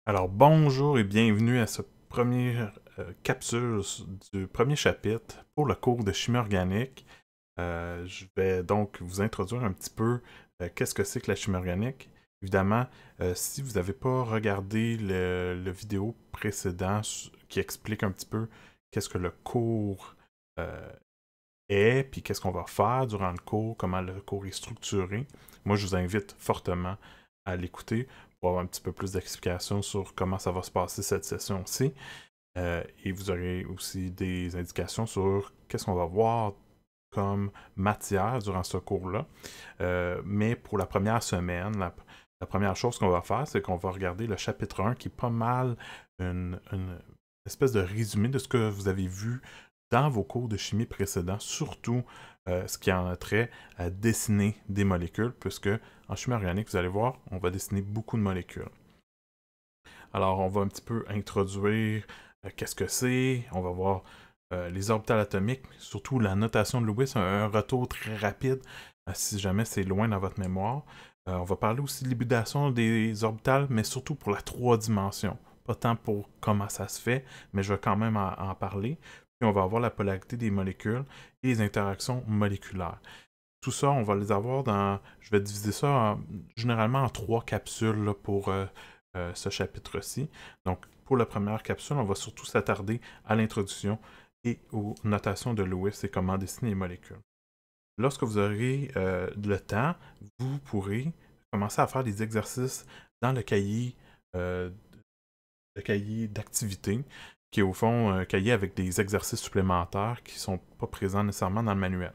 Alors bonjour et bienvenue à ce premier capsule du premier chapitre pour le cours de chimie organique. Je vais donc vous introduire un petit peu qu'est-ce que c'est que la chimie organique. Évidemment, si vous n'avez pas regardé le vidéo précédent qui explique un petit peu qu'est-ce que le cours euh, est, puis qu'est-ce qu'on va faire durant le cours, comment le cours est structuré, moi je vous invite fortement à l'écouter pour avoir un petit peu plus d'explications sur comment ça va se passer cette session-ci. Et vous aurez aussi des indications sur qu'est-ce qu'on va voir comme matière durant ce cours-là. Mais pour la première semaine, la première chose qu'on va faire, c'est qu'on va regarder le chapitre 1 qui est pas mal une espèce de résumé de ce que vous avez vu dans vos cours de chimie précédents, surtout ce qui en a trait à dessiner des molécules, puisque en chimie organique, vous allez voir, on va dessiner beaucoup de molécules. Alors, on va un petit peu introduire qu'est-ce que c'est, on va voir les orbitales atomiques, surtout la notation de Lewis, un retour très rapide si jamais c'est loin dans votre mémoire. On va parler aussi de l'hybridation des orbitales, mais surtout pour la 3 dimensions. Pas tant pour comment ça se fait, mais je vais quand même en parler. Puis on va avoir la polarité des molécules et les interactions moléculaires. Tout ça, on va les avoir dans... Je vais diviser ça généralement en 3 capsules là, pour ce chapitre-ci. Donc, pour la première capsule, on va surtout s'attarder à l'introduction et aux notations de Lewis et comment dessiner les molécules. Lorsque vous aurez le temps, vous pourrez commencer à faire des exercices dans euh, le cahier d'activité, qui est au fond un cahier avec des exercices supplémentaires qui ne sont pas présents nécessairement dans le manuel.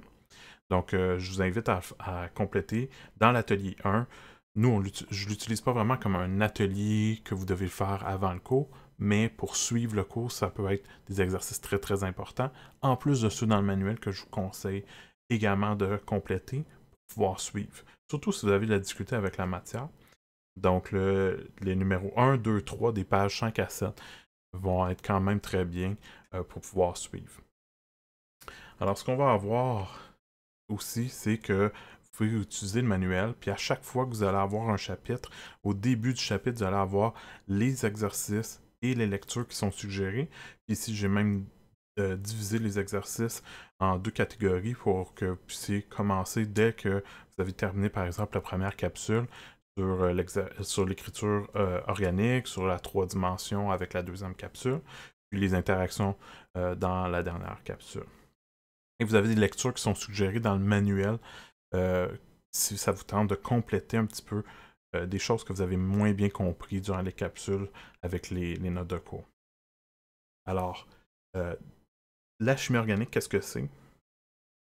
Donc, je vous invite à compléter dans l'atelier 1. Nous, je ne l'utilise pas vraiment comme un atelier que vous devez faire avant le cours, mais pour suivre le cours, ça peut être des exercices très, très importants, en plus de ceux dans le manuel que je vous conseille également de compléter pour pouvoir suivre. Surtout si vous avez de la difficulté avec la matière. Donc, les numéros 1, 2, 3 des pages 5 à 7 vont être quand même très bien pour pouvoir suivre. Alors, ce qu'on va avoir aussi, c'est que vous pouvez utiliser le manuel, puis à chaque fois que vous allez avoir un chapitre, au début du chapitre, vous allez avoir les exercices et les lectures qui sont suggérées. Puis ici, j'ai même divisé les exercices en 2 catégories pour que vous puissiez commencer dès que vous avez terminé, par exemple, la première capsule sur l'écriture organique, sur la 3 dimensions avec la deuxième capsule, puis les interactions dans la dernière capsule. Et vous avez des lectures qui sont suggérées dans le manuel euh, si ça vous tente de compléter un petit peu des choses que vous avez moins bien compris durant les capsules avec les notes de cours. Alors, euh, la chimie organique, qu'est-ce que c'est?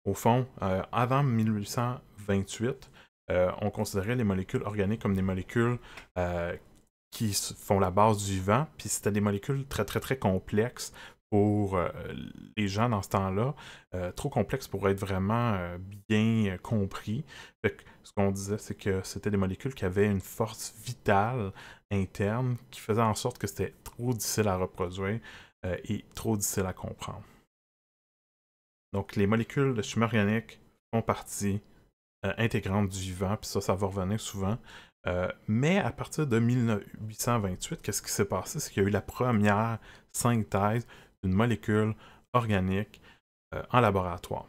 Au fond, avant 1828, on considérait les molécules organiques comme des molécules qui font la base du vivant, puis c'était des molécules très, très, très complexes pour les gens dans ce temps-là, trop complexes pour être vraiment bien compris. Fait que ce qu'on disait, c'est que c'était des molécules qui avaient une force vitale interne qui faisait en sorte que c'était trop difficile à reproduire et trop difficile à comprendre. Donc, les molécules de chimie organique font partie intégrante du vivant, puis ça va revenir souvent. Mais à partir de 1828, qu'est-ce qui s'est passé? C'est qu'il y a eu la première synthèse d'une molécule organique en laboratoire.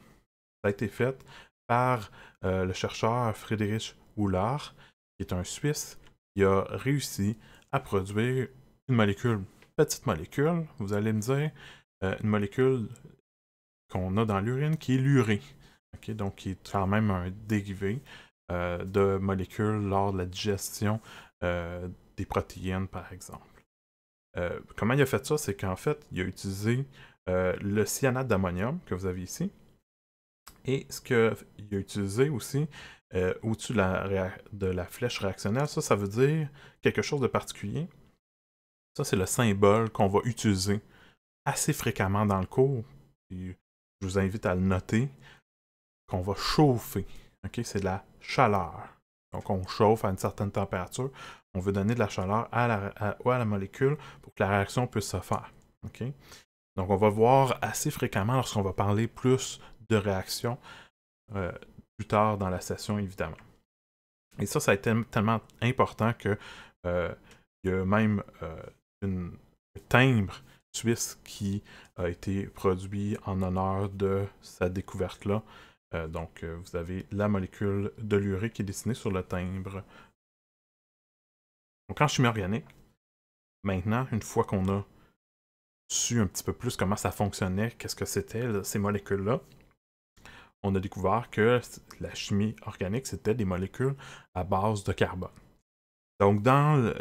Ça a été fait par le chercheur Friedrich Wöhler, qui est un Suisse, qui a réussi à produire une petite molécule, vous allez me dire, une molécule qu'on a dans l'urine qui est l'urée. Okay? Donc, qui est quand même un dérivé de molécules lors de la digestion des protéines, par exemple. Comment il a fait ça? C'est qu'en fait, il a utilisé le cyanate d'ammonium que vous avez ici. Et ce qu'il a utilisé aussi au-dessus de la flèche réactionnelle, ça veut dire quelque chose de particulier. Ça, c'est le symbole qu'on va utiliser assez fréquemment dans le cours. Et je vous invite à le noter, qu'on va chauffer. Okay? C'est de la chaleur. Donc, on chauffe à une certaine température. On veut donner de la chaleur à la molécule pour que la réaction puisse se faire. Okay? Donc, on va voir assez fréquemment lorsqu'on va parler plus de réaction plus tard dans la session, évidemment. Et ça a été tellement important que Il y a même un timbre suisse qui a été produit en honneur de sa découverte-là. Donc, vous avez la molécule de l'urée qui est dessinée sur le timbre. Donc, en chimie organique, maintenant, une fois qu'on a su un petit peu plus comment ça fonctionnait, qu'est-ce que c'était ces molécules-là, on a découvert que la chimie organique, c'était des molécules à base de carbone. Donc, dans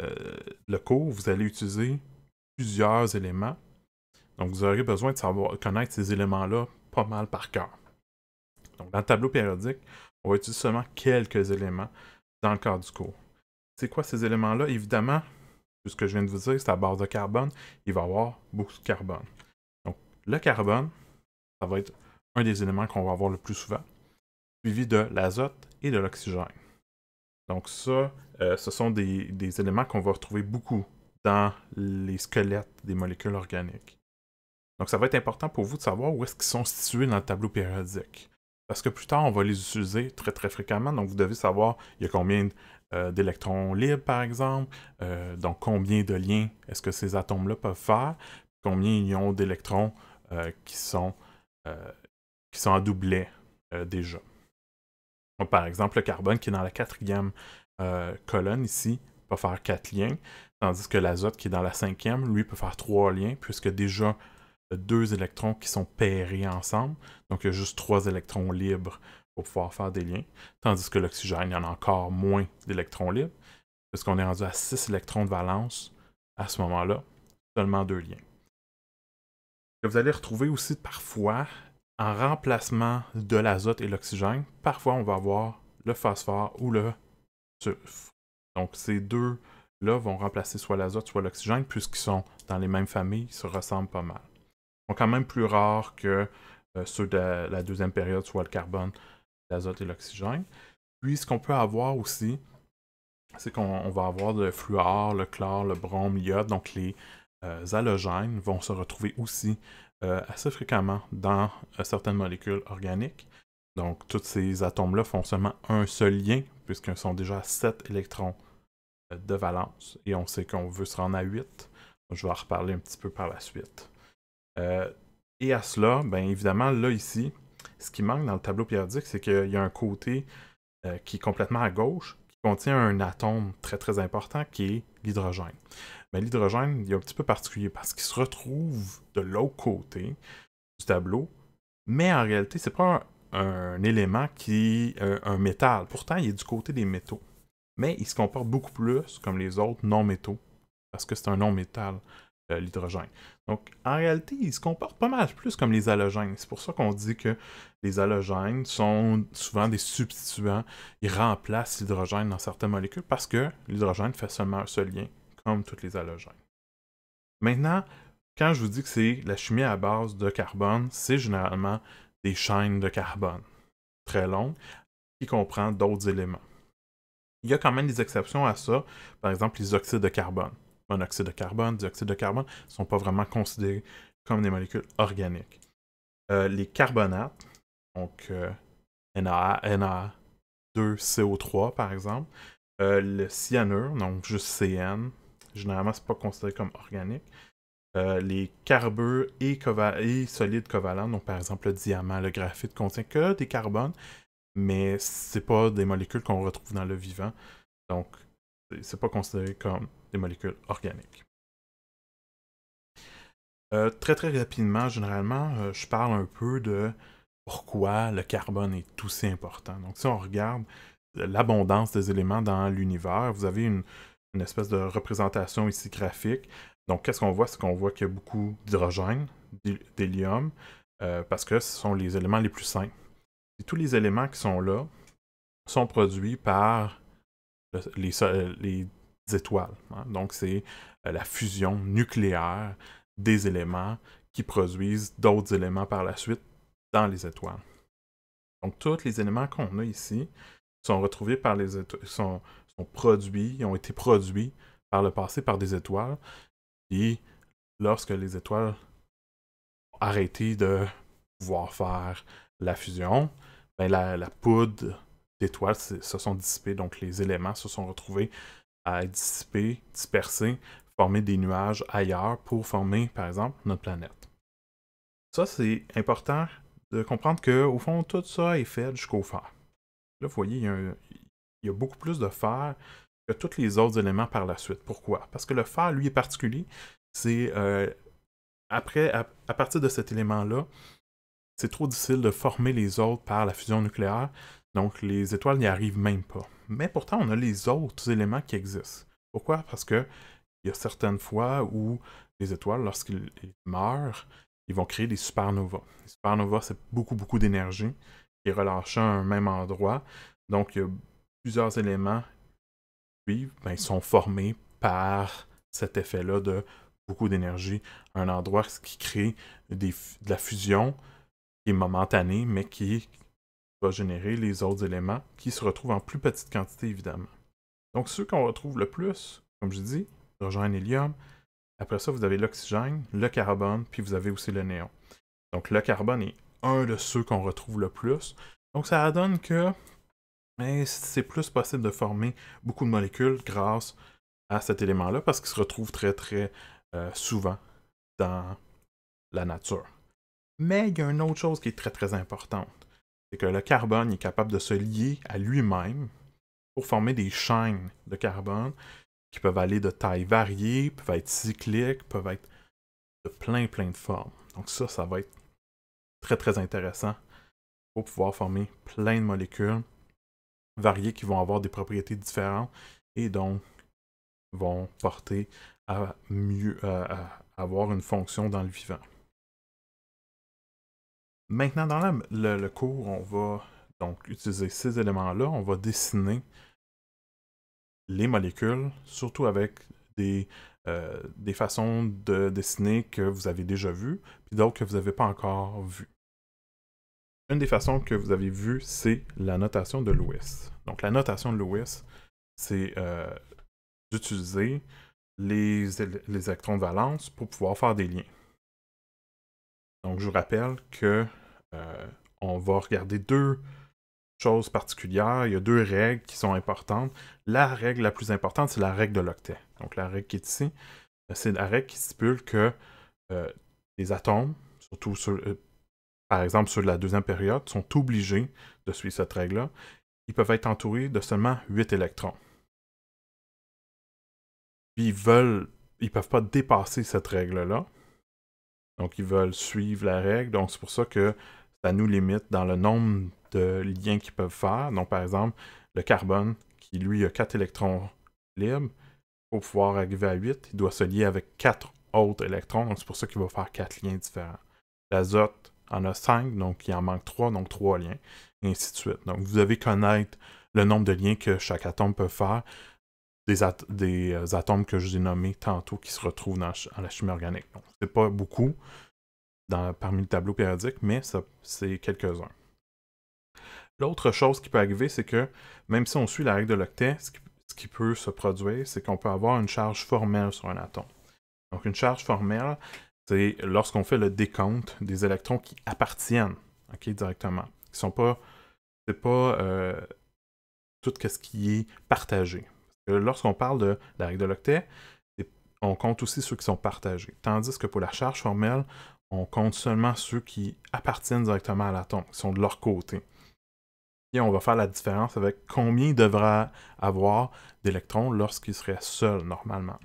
le cours, vous allez utiliser plusieurs éléments. Donc, vous aurez besoin de connaître ces éléments-là pas mal par cœur. Donc, dans le tableau périodique, on va utiliser seulement quelques éléments dans le cadre du cours. C'est quoi ces éléments-là? Évidemment, tout ce que je viens de vous dire, c'est à base de carbone. Il va y avoir beaucoup de carbone. Donc, le carbone, ça va être un des éléments qu'on va avoir le plus souvent, suivi de l'azote et de l'oxygène. Donc ça, ce sont des éléments qu'on va retrouver beaucoup dans les squelettes des molécules organiques. Donc ça va être important pour vous de savoir où est-ce qu'ils sont situés dans le tableau périodique. Parce que plus tard, on va les utiliser très très fréquemment, donc vous devez savoir il y a combien d'électrons libres, par exemple, donc combien de liens est-ce que ces atomes-là peuvent faire, combien ils ont d'électrons qui sont en doublet déjà. Donc, par exemple, le carbone qui est dans la 4e colonne ici peut faire 4 liens, tandis que l'azote qui est dans la 5e, lui, peut faire 3 liens, puisque déjà 2 électrons qui sont pairés ensemble, donc il y a juste 3 électrons libres pour pouvoir faire des liens, tandis que l'oxygène, il y en a encore moins d'électrons libres, puisqu'on est rendu à 6 électrons de valence à ce moment-là, seulement 2 liens. Et vous allez retrouver aussi parfois, en remplacement de l'azote et l'oxygène, parfois on va avoir le phosphore ou le sulfure. Donc ces deux-là vont remplacer soit l'azote, soit l'oxygène, puisqu'ils sont dans les mêmes familles, ils se ressemblent pas mal. Ils sont quand même plus rares que ceux de la 2e période, soit le carbone, l'azote et l'oxygène. Puis ce qu'on peut avoir aussi, c'est qu'on va avoir le fluor, le chlore, le brome, l'iode, donc les halogènes vont se retrouver aussi assez fréquemment dans certaines molécules organiques. Donc, tous ces atomes-là font seulement un seul lien, puisqu'ils sont déjà à 7 électrons de valence. Et on sait qu'on veut se rendre à 8. Je vais en reparler un petit peu par la suite. Et à cela, bien évidemment, là, ici, ce qui manque dans le tableau périodique, c'est qu'il y a un côté qui est complètement à gauche, qui contient un atome très très important, qui est l'hydrogène. Mais l'hydrogène, il est un petit peu particulier parce qu'il se retrouve de l'autre côté du tableau, mais en réalité, c'est pas un élément qui est un métal. Pourtant, il est du côté des métaux. Mais il se comporte beaucoup plus comme les autres non-métaux, parce que c'est un non-métal, l'hydrogène. Donc, en réalité, il se comporte pas mal plus comme les halogènes. C'est pour ça qu'on dit que les halogènes sont souvent des substituants. Ils remplacent l'hydrogène dans certaines molécules parce que l'hydrogène fait seulement un seul lien, comme tous les halogènes. Maintenant, quand je vous dis que c'est la chimie à base de carbone, c'est généralement des chaînes de carbone très longues qui comprennent d'autres éléments. Il y a quand même des exceptions à ça, par exemple les oxydes de carbone. Monoxyde de carbone, dioxyde de carbone ne sont pas vraiment considérés comme des molécules organiques. Les carbonates, donc Na2CO3 par exemple, le cyanure, donc juste CN, généralement c'est pas considéré comme organique. Les carbures et solides covalents, donc par exemple le diamant, le graphite, contient que des carbones, mais c'est pas des molécules qu'on retrouve dans le vivant, donc c'est pas considéré comme des molécules organiques. Très très rapidement, généralement, je parle un peu de pourquoi le carbone est aussi important. Donc si on regarde l'abondance des éléments dans l'univers, vous avez une espèce de représentation ici graphique. Donc qu'est-ce qu'on voit? C'est qu'on voit qu'il y a beaucoup d'hydrogène, d'hélium, parce que ce sont les éléments les plus simples. Et tous les éléments qui sont là sont produits par les étoiles. Hein. Donc c'est la fusion nucléaire des éléments qui produisent d'autres éléments par la suite dans les étoiles. Donc tous les éléments qu'on a ici sont retrouvés par les étoiles, sont produits, ont été produits par le passé par des étoiles. Et lorsque les étoiles ont arrêté de pouvoir faire la fusion, ben la poudre d'étoiles se sont dissipées, donc les éléments se sont retrouvés à être dissipés, dispersés, former des nuages ailleurs pour former, par exemple, notre planète. Ça, c'est important de comprendre qu'au fond, tout ça est fait jusqu'au fer. Là, vous voyez, il y a beaucoup plus de fer que tous les autres éléments par la suite. Pourquoi? Parce que le fer, lui, est particulier. C'est à partir de cet élément-là, c'est trop difficile de former les autres par la fusion nucléaire. Donc, les étoiles n'y arrivent même pas. Mais pourtant, on a les autres éléments qui existent. Pourquoi? Parce que il y a certaines fois où les étoiles, lorsqu'ils meurent, ils vont créer des supernovas. Les supernovas, c'est beaucoup, beaucoup d'énergie qui est relâchée à un même endroit. Donc, il y a plusieurs éléments qui ils sont formés par cet effet-là de beaucoup d'énergie à un endroit, ce qui crée de la fusion qui est momentanée, mais qui va générer les autres éléments qui se retrouvent en plus petite quantité, évidemment. Donc, ceux qu'on retrouve le plus, comme je dis, hydrogène, hélium. Après ça, vous avez l'oxygène, le carbone, puis vous avez aussi le néon. Donc, le carbone est un de ceux qu'on retrouve le plus. Donc, ça donne que c'est plus possible de former beaucoup de molécules grâce à cet élément-là, parce qu'il se retrouve très, très souvent dans la nature. Mais il y a une autre chose qui est très, très importante. C'est que le carbone est capable de se lier à lui-même pour former des chaînes de carbone qui peuvent aller de taille variée, peuvent être cycliques, peuvent être de plein de formes. Donc ça va être très très intéressant pour pouvoir former plein de molécules variées qui vont avoir des propriétés différentes et donc vont porter à à avoir une fonction dans le vivant. Maintenant, dans le cours, on va donc utiliser ces éléments-là, on va dessiner les molécules, surtout avec des façons de dessiner que vous avez déjà vues, puis d'autres que vous n'avez pas encore vues. Une des façons que vous avez vues, c'est la notation de Lewis. Donc la notation de Lewis, c'est d'utiliser les électrons de valence pour pouvoir faire des liens. Donc je vous rappelle que on va regarder deux choses particulières. Il y a deux règles qui sont importantes. La règle la plus importante, c'est la règle de l'octet. Donc la règle qui est ici, c'est la règle qui stipule que les atomes, surtout par exemple ceux de la deuxième période, sont obligés de suivre cette règle-là. Ils peuvent être entourés de seulement 8 électrons. Puis ils peuvent pas dépasser cette règle-là. Donc ils veulent suivre la règle. Donc c'est pour ça que ça nous limite dans le nombre de liens qu'ils peuvent faire. Donc par exemple, le carbone, qui lui a 4 électrons libres, pour pouvoir arriver à 8, il doit se lier avec 4 autres électrons. Donc c'est pour ça qu'il va faire 4 liens différents. L'azote en a 5, donc il en manque 3, donc 3 liens, et ainsi de suite. Donc vous devez connaître le nombre de liens que chaque atome peut faire, des atomes que je vous ai nommés tantôt qui se retrouvent dans la chimie organique. Donc c'est pas beaucoup parmi le tableau périodique, mais c'est quelques-uns. L'autre chose qui peut arriver, c'est que même si on suit la règle de l'octet, ce qui peut se produire, c'est qu'on peut avoir une charge formelle sur un atome. Donc une charge formelle, c'est lorsqu'on fait le décompte des électrons qui appartiennent directement. C'est pas tout ce qui est partagé. Lorsqu'on parle de la règle de l'octet, on compte aussi ceux qui sont partagés. Tandis que pour la charge formelle, on compte seulement ceux qui appartiennent directement à l'atome, qui sont de leur côté. Et on va faire la différence avec combien il devra avoir d'électrons lorsqu'il serait seul normalement.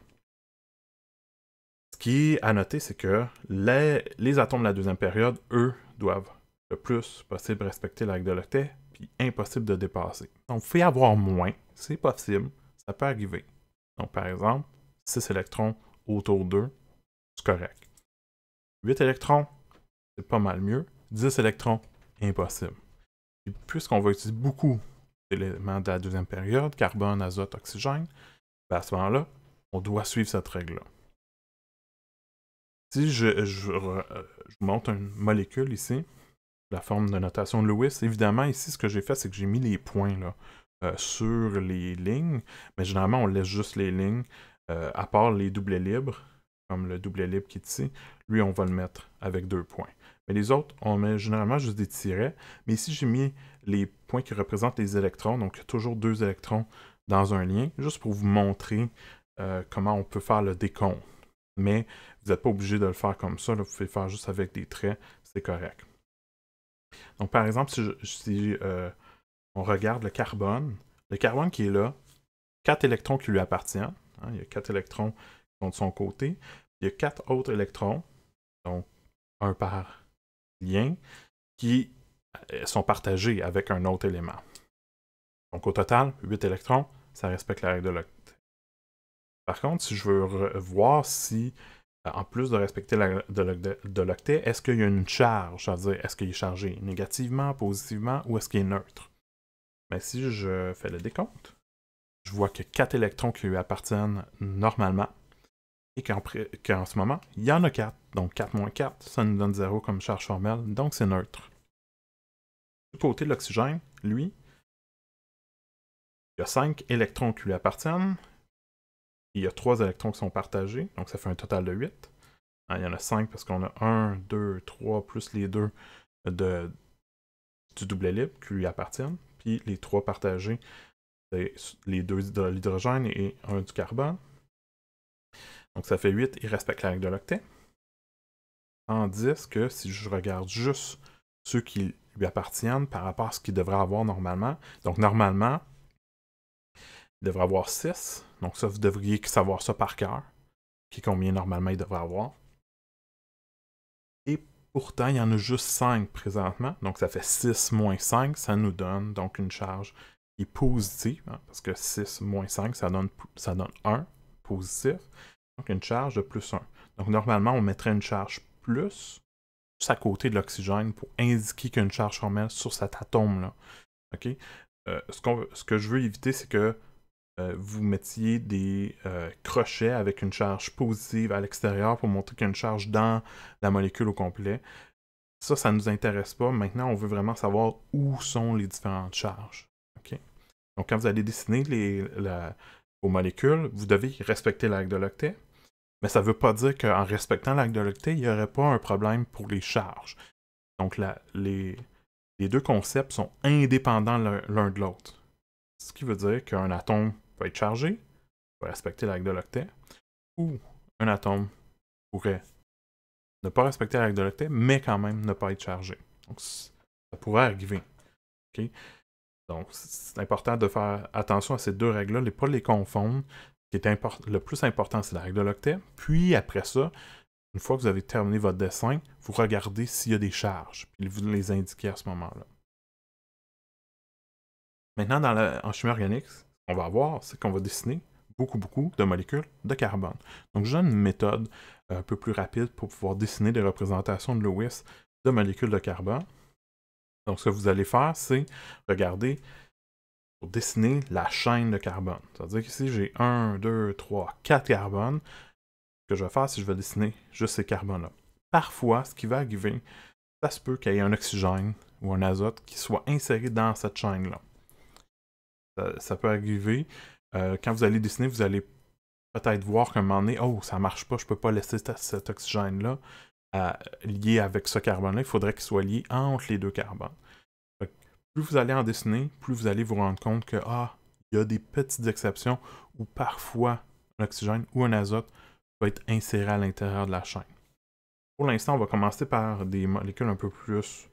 Ce qui est à noter, c'est que les atomes de la deuxième période, eux, doivent le plus possible respecter la règle de l'octet, puis impossible de dépasser. Donc, vous pouvez avoir moins, c'est possible, ça peut arriver. Donc, par exemple, 6 électrons autour d'eux, c'est correct. 8 électrons, c'est pas mal mieux. 10 électrons, impossible. Et puisqu'on va utiliser beaucoup d'éléments de la deuxième période, carbone, azote, oxygène, à ce moment-là, on doit suivre cette règle-là. Si je vous montre une molécule ici, la forme de notation de Lewis, évidemment, ici, ce que j'ai fait, c'est que j'ai mis les points là, sur les lignes, mais généralement, on laisse juste les lignes, à part les doublets libres, comme le doublet libre qui est ici, lui, on va le mettre avec 2 points. Mais les autres, on met généralement juste des tirets, mais ici, j'ai mis les points qui représentent les électrons, donc il y a toujours 2 électrons dans un lien, juste pour vous montrer comment on peut faire le décompte. Mais vous n'êtes pas obligé de le faire comme ça, là, vous pouvez le faire juste avec des traits, c'est correct. Donc par exemple, si on regarde le carbone qui est là, 4 électrons qui lui appartiennent, hein, il y a 4 électrons qui sont de son côté, il y a 4 autres électrons, donc un par lien, qui sont partagés avec un autre élément. Donc au total, 8 électrons, ça respecte la règle de l'octet. Par contre, si je veux voir si, en plus de respecter la règle de l'octet, est-ce qu'il y a une charge, c'est-à-dire est-ce qu'il est chargé négativement, positivement, ou est-ce qu'il est neutre? Mais si je fais le décompte, je vois que 4 électrons qui lui appartiennent normalement, et qu'en ce moment, il y en a 4. Donc 4 moins 4, ça nous donne 0 comme charge formelle, donc c'est neutre. Du côté de l'oxygène, lui, il y a 5 électrons qui lui appartiennent, et il y a 3 électrons qui sont partagés, donc ça fait un total de 8. Il y en a 5 parce qu'on a 1, 2, 3, plus les 2 du double libre qui lui appartiennent, puis les 3 partagés, c'est les 2 de l'hydrogène et 1 du carbone. Donc ça fait 8, il respecte la règle de l'octet. Tandis que si je regarde juste ceux qui lui appartiennent par rapport à ce qu'il devrait avoir normalement, donc normalement, il devrait avoir 6, donc ça, vous devriez savoir ça par cœur, qui combien normalement il devrait avoir. Et pourtant, il y en a juste 5 présentement, donc ça fait 6 moins 5, ça nous donne donc une charge qui est positive, hein, parce que 6 moins 5, ça donne 1 positif, donc une charge de plus 1. Donc normalement, on mettrait une charge plus juste à côté de l'oxygène pour indiquer qu'il y a une charge formelle sur cet atome-là. Okay? Ce que je veux éviter, c'est que vous mettiez des crochets avec une charge positive à l'extérieur pour montrer qu'il y a une charge dans la molécule au complet. Ça ne nous intéresse pas. Maintenant, on veut vraiment savoir où sont les différentes charges. Okay? Donc, quand vous allez dessiner vos molécules, vous devez respecter la règle de l'octet. Mais ça ne veut pas dire qu'en respectant la règle de l'octet, il n'y aurait pas un problème pour les charges. Donc, les deux concepts sont indépendants l'un de l'autre. Ce qui veut dire qu'un atome peut être chargé, peut respecter la règle de l'octet, ou un atome pourrait ne pas respecter la règle de l'octet, mais quand même ne pas être chargé. Donc, ça pourrait arriver. Okay? Donc, c'est important de faire attention à ces deux règles-là, ne pas les confondre. Ce qui est le plus important, c'est la règle de l'octet. Puis, après ça, une fois que vous avez terminé votre dessin, vous regardez s'il y a des charges, puis vous les indiquez à ce moment-là. Maintenant, en chimie organique, ce qu'on va avoir, c'est qu'on va dessiner beaucoup de molécules de carbone. Donc, je donne une méthode un peu plus rapide pour pouvoir dessiner des représentations de Lewis de molécules de carbone. Donc, ce que vous allez faire, c'est regarder pour dessiner la chaîne de carbone. C'est-à-dire qu'ici, j'ai 1, 2, 3, 4 carbones. Ce que je vais faire, c'est que je vais dessiner juste ces carbones-là. Parfois, ce qui va arriver, ça se peut qu'il y ait un oxygène ou un azote qui soit inséré dans cette chaîne-là. Ça peut arriver. Quand vous allez dessiner, vous allez peut-être voir qu'à un moment donné, oh, ça marche pas, je peux pas laisser cet oxygène-là lié avec ce carbone-là. Il faudrait qu'il soit lié entre les deux carbones. Plus vous allez en dessiner, plus vous allez vous rendre compte que, il y a des petites exceptions où parfois un oxygène ou un azote peut être inséré à l'intérieur de la chaîne. Pour l'instant, on va commencer par des molécules un peu plus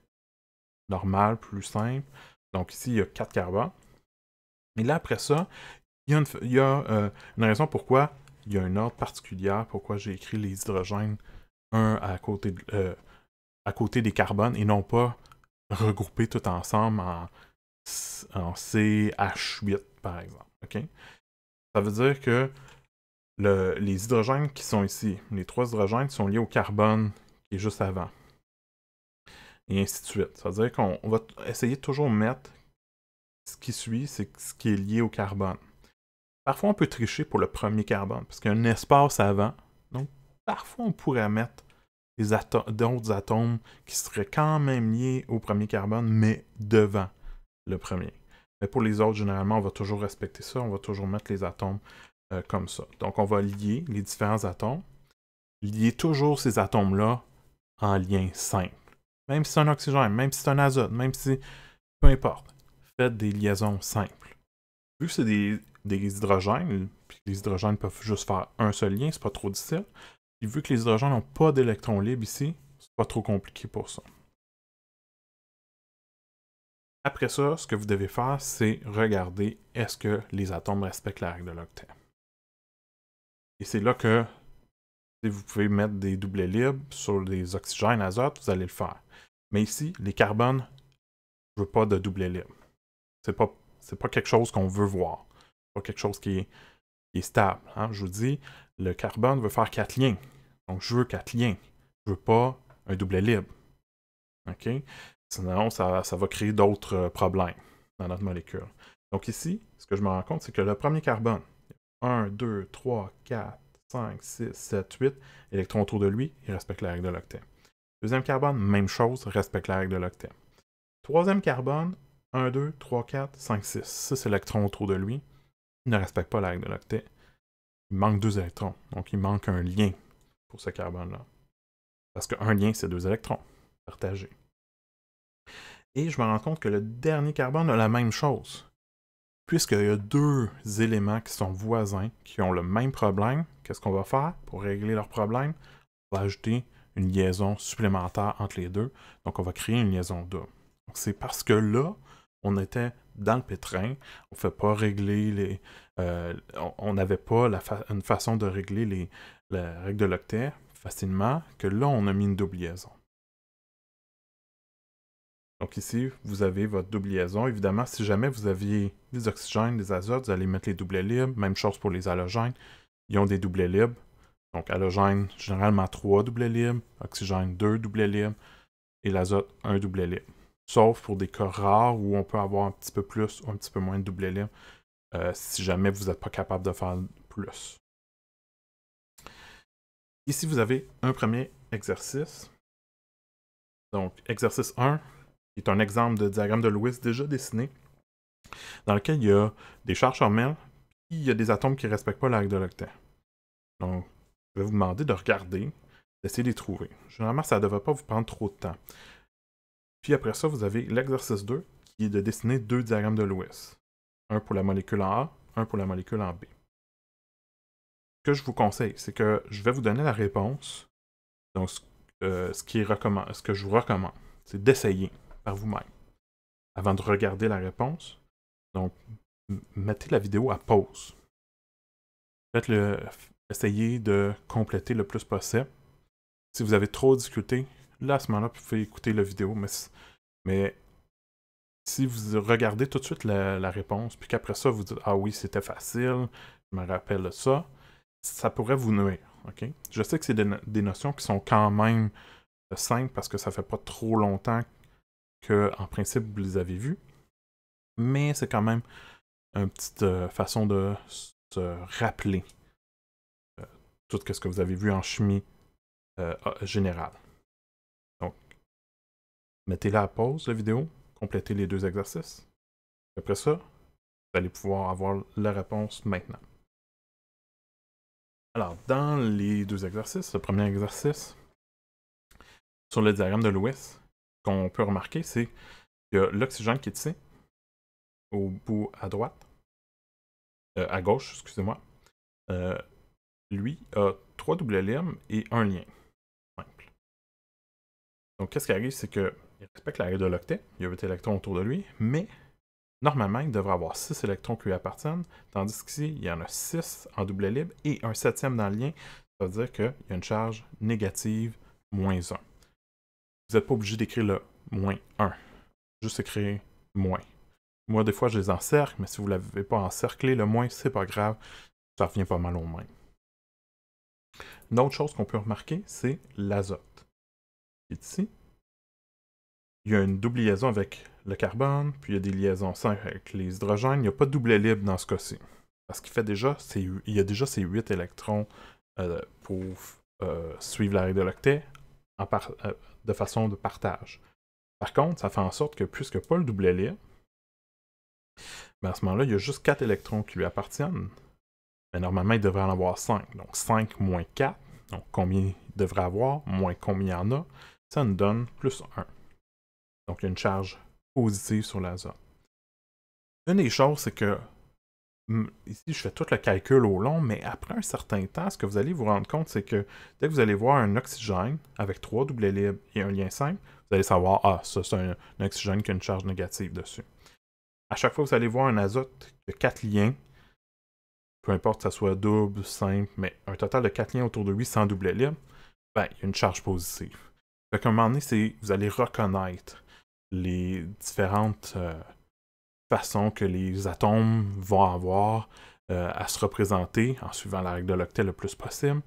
normales, plus simples. Donc ici, il y a 4 carbones. Et là, après ça, il y a une raison pourquoi il y a un ordre particulier, pourquoi j'ai écrit les hydrogènes un à côté des carbones et non pas regroupés tout ensemble en CH8, par exemple. Okay? Ça veut dire que les hydrogènes qui sont ici, les 3 hydrogènes sont liés au carbone qui est juste avant. Et ainsi de suite. Ça veut dire qu'on va essayer de toujours mettre ce qui suit, c'est ce qui est lié au carbone. Parfois, on peut tricher pour le premier carbone, parce qu'il y a un espace avant. Donc, parfois, on pourrait mettre d'autres atomes qui seraient quand même liés au premier carbone, mais devant le premier. Mais pour les autres, généralement, on va toujours respecter ça. On va toujours mettre les atomes comme ça. Donc, on va lier les différents atomes. Lier toujours ces atomes-là en lien simple. Même si c'est un oxygène, même si c'est un azote, même si... Peu importe. Faites des liaisons simples. Vu que c'est des des hydrogènes, puis les hydrogènes peuvent juste faire un seul lien, c'est pas trop difficile. Puis vu que les hydrogènes n'ont pas d'électrons libres ici, c'est pas trop compliqué pour ça. Après ça, ce que vous devez faire, c'est regarder est-ce que les atomes respectent la règle de l'octet. Et c'est là que si vous pouvez mettre des doublets libres sur les oxygènes, azote, vous allez le faire. Mais ici, les carbones, je veux pas de doublets libres. C'est pas quelque chose qu'on veut voir. C'est pas quelque chose qui est stable. Hein? Je vous dis, le carbone veut faire 4 liens. Donc, je veux 4 liens. Je veux pas un doublet libre. OK? Sinon, ça va créer d'autres problèmes dans notre molécule. Donc ici, ce que je me rends compte, c'est que le premier carbone, 1, 2, 3, 4, 5, 6, 7, 8 électrons autour de lui, il respecte la règle de l'octet. Deuxième carbone, même chose, respecte la règle de l'octet. Troisième carbone, 1, 2, 3, 4, 5, 6. 6 électrons autour de lui, il ne respecte pas la règle de l'octet. Il manque 2 électrons, donc il manque un lien pour ce carbone-là. Parce qu'un lien, c'est 2 électrons partagés. Et je me rends compte que le dernier carbone a la même chose. Puisqu'il y a 2 éléments qui sont voisins, qui ont le même problème, qu'est-ce qu'on va faire pour régler leur problème? On va ajouter une liaison supplémentaire entre les deux. Donc, on va créer une liaison double. C'est parce que là, on était dans le pétrin, on ne fait pas régler les... on n'avait pas une façon de régler la règle de l'octet facilement, que là, on a mis une double liaison. Donc ici, vous avez votre double liaison. Évidemment, si jamais vous aviez des oxygènes, des azotes, vous allez mettre les doublets libres. Même chose pour les halogènes. Ils ont des doublets libres. Donc halogène, généralement 3 doublets libres. Oxygène, 2 doublets libres. Et l'azote, 1 doublet libre. Sauf pour des cas rares où on peut avoir un petit peu plus ou un petit peu moins de doublets libres. Si jamais vous n'êtes pas capable de faire plus. Ici, vous avez un premier exercice. Donc, exercice 1, qui est un exemple de diagramme de Lewis déjà dessiné, dans lequel il y a des charges formelles, puis il y a des atomes qui ne respectent pas la règle de l'octet. Donc, je vais vous demander de regarder, d'essayer de les trouver. Généralement, ça ne devrait pas vous prendre trop de temps. Puis après ça, vous avez l'exercice 2, qui est de dessiner 2 diagrammes de Lewis. Un pour la molécule en A, un pour la molécule en B. Ce que je vous conseille, c'est que je vais vous donner la réponse. Donc, ce que je vous recommande, c'est d'essayer par vous-même avant de regarder la réponse. Donc, mettez la vidéo à pause. Essayez de compléter le plus possible. Si vous avez trop de difficultés, là, à ce moment-là, vous pouvez écouter la vidéo. Mais si vous regardez tout de suite la réponse, puis qu'après ça, vous dites « Ah oui, c'était facile, je me rappelle de ça », ça pourrait vous nuire. Okay? Je sais que c'est des notions qui sont quand même simples parce que ça fait pas trop longtemps qu'en principe, vous les avez vues. Mais c'est quand même une petite façon de se rappeler tout ce que vous avez vu en chimie générale. Donc, mettez-la à pause, la vidéo, complétez les 2 exercices. Après ça, vous allez pouvoir avoir la réponse maintenant. Alors, dans les 2 exercices, le premier exercice, sur le diagramme de Lewis, ce qu'on peut remarquer, c'est qu'il y a l'oxygène qui est ici, au bout à droite, à gauche, excusez-moi. Lui a 3 doublets libres et un lien. Simple. Donc, qu'est-ce qui arrive, c'est qu'il respecte la règle de l'octet, il y a 8 électrons autour de lui, mais normalement, il devrait avoir 6 électrons qui lui appartiennent, tandis qu'ici, il y en a 6 en doublet libre et un 7e dans le lien. Ça veut dire qu'il y a une charge négative moins 1. Vous n'êtes pas obligé d'écrire le moins 1. Juste écrire moins. Moi, des fois, je les encercle, mais si vous ne l'avez pas encerclé, le moins, c'est pas grave. Ça revient pas mal au même. Une autre chose qu'on peut remarquer, c'est l'azote. Ici, il y a une double liaison avec le carbone, puis il y a des liaisons simples avec les hydrogènes. Il n'y a pas de doublet libre dans ce cas-ci. Parce qu'il y a déjà ces 8 électrons pour suivre la règle de l'octet de façon de partage. Par contre, ça fait en sorte que puisque pas le doublet libre, ben à ce moment-là, il y a juste 4 électrons qui lui appartiennent. Mais normalement, il devrait en avoir 5. Donc 5 moins 4. Donc combien il devrait avoir, moins combien il y en a, ça nous donne plus 1. Donc il y a une charge positive sur l'azote. Une des choses, c'est que ici, je fais tout le calcul au long, mais après un certain temps, ce que vous allez vous rendre compte, c'est que dès que vous allez voir un oxygène avec 3 doublets libres et un lien simple, vous allez savoir, ah, ça, c'est un oxygène qui a une charge négative dessus. À chaque fois que vous allez voir un azote qui a 4 liens, peu importe que ça soit double, simple, mais un total de 4 liens autour de lui sans doublet libre, ben, il y a une charge positive. Fait qu'à un moment donné, vous allez reconnaître les différentes façons que les atomes vont avoir à se représenter en suivant la règle de l'octet le plus possible,